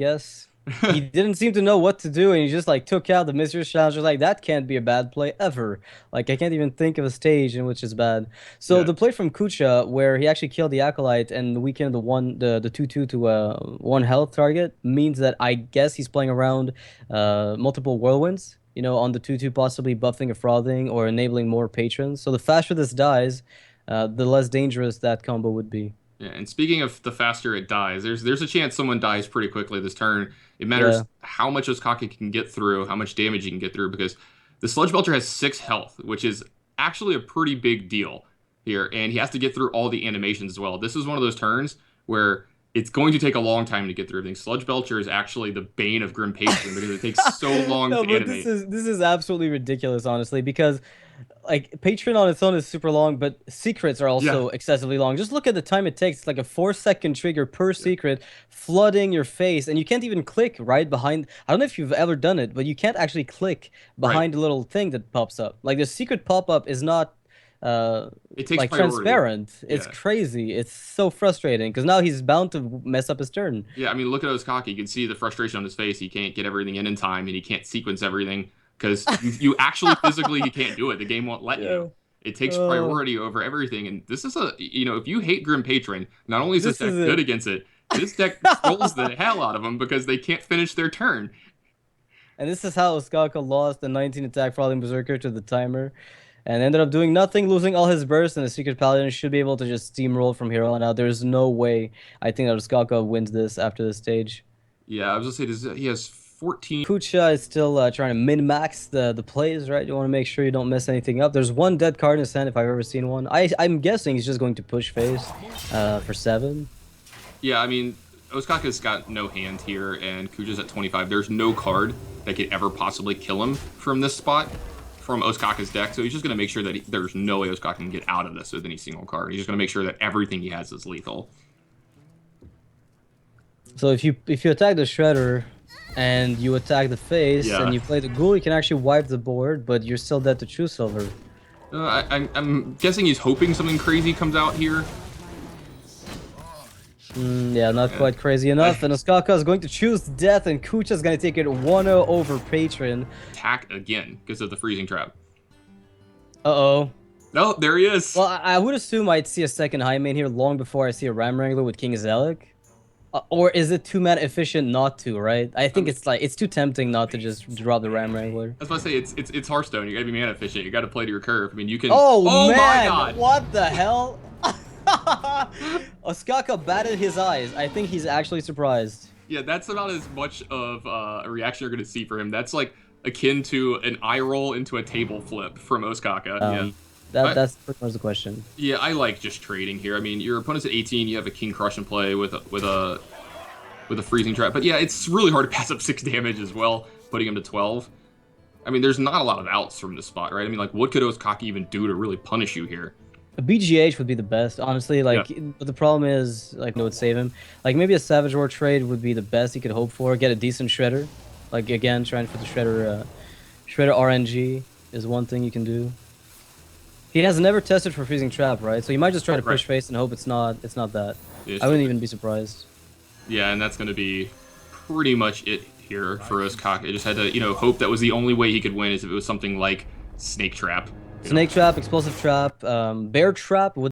Yes. He didn't seem to know what to do, and he just like took out the Mystery Challenger. Like that can't be a bad play ever. Like I can't even think of a stage in which is bad. So Yeah, the play from Kucha, where he actually killed the Acolyte and weakened the 2/2 to one health target, means that I guess he's playing around multiple whirlwinds. On the 2/2, possibly buffing a frothing or enabling more patrons. So the faster this dies, the less dangerous that combo would be. yeah. And speaking of the faster it dies, there's a chance someone dies pretty quickly this turn. It matters Yeah. how much Ostkaka can get through, how much damage he can get through, because the Sludge Belcher has 6 health, which is actually a pretty big deal here, and he has to get through all the animations as well. This is one of those turns where it's going to take a long time to get through everything. Sludge Belcher is actually the bane of Grim Patron because it takes so long No, to but this animate. is this is absolutely ridiculous, honestly, because like Patreon on its own is super long, but secrets are Yeah, also excessively long. Just look at the time it takes. It's like a 4-second trigger per secret, flooding your face, and you can't even click right behind. I don't know if you've ever done it, but you can't actually click right. behind the little thing that pops up. Like the secret pop-up is not It takes like priority. transparent. It's Yeah. crazy. It's so frustrating because now he's bound to mess up his turn. Yeah, I mean, look at Ostkaka. You can see the frustration on his face. He can't get everything in time, and he can't sequence everything because you actually physically he can't do it. The game won't let you. Yeah. It takes Oh, priority over everything, and this is if you hate Grim Patron, not only is this this is deck good it. against it, this deck trolls the hell out of them because they can't finish their turn. And this is how Ostkaka lost the 19 attack Frothing Berserker to the timer and ended up doing nothing, losing all his bursts, and the Secret Paladin should be able to just steamroll from here on out. There's no way I think that Ostkaka wins this after this stage. Yeah, I was gonna say he has 14. Kucha is still trying to min-max the plays, right? You want to make sure you don't mess anything up. There's one dead card in his hand if I've ever seen one. I'm guessing he's just going to push face for 7. Yeah, I mean, Osaka's got no hand here, and Kuja's at 25. There's no card that could ever possibly kill him from this spot, from Osaka's deck. So he's just going to make sure that there's no way Osaka can get out of this with any single card. He's just going to make sure that everything he has is lethal. So if you attack the Shredder and you attack the face Yeah. and you play the Ghoul, you can actually wipe the board, but you're still dead to True Silver. I'm guessing he's hoping something crazy comes out here. Yeah, not Yeah. quite crazy enough. And Ostkaka is going to choose death, and Kucha's going to take it 1-0 over Patron. Attack again because of the freezing trap. Uh-oh. No, there he is. Well, I would assume I'd see a second high main here long before I see a Ram Wrangler with King Zealot. Or is it too mana efficient not to, right? I I think mean, it's too tempting not to just drop the Ram Wrangler. I was about to say it's Hearthstone. You got to be mana efficient. You got to play to your curve. I mean, you can. Oh Oh my man, God! what the hell? Ostkaka batted his eyes. I think he's actually surprised. Yeah, that's about as much of a reaction you're going to see for him. That's like akin to an eye roll into a table flip from Ostkaka. Yeah. That's pretty much the question. Yeah, I like just trading here. I mean, your opponent's at 18. You have a King Crush in play with a freezing trap. But yeah, it's really hard to pass up 6 damage as well, putting him to 12. I mean, there's not a lot of outs from this spot, right? I mean, like, what could Ostkaka even do to really punish you here? A BGH would be the best, honestly. Yeah. Like, but the problem is, like, no, would save him. Like, maybe a Savage War trade would be the best he could hope for. Get a decent Shredder. Like, again, trying for the Shredder RNG is one thing you can do. He has never tested for freezing trap, right? So you might just try to Right. push face and hope it's not that. Yeah, I wouldn't even be surprised. yeah, and that's going to be pretty much it here for Ostkaka. I just had to, hope that was the only way he could win is if it was something like Snake Trap. Snake trap, explosive trap, bear trap would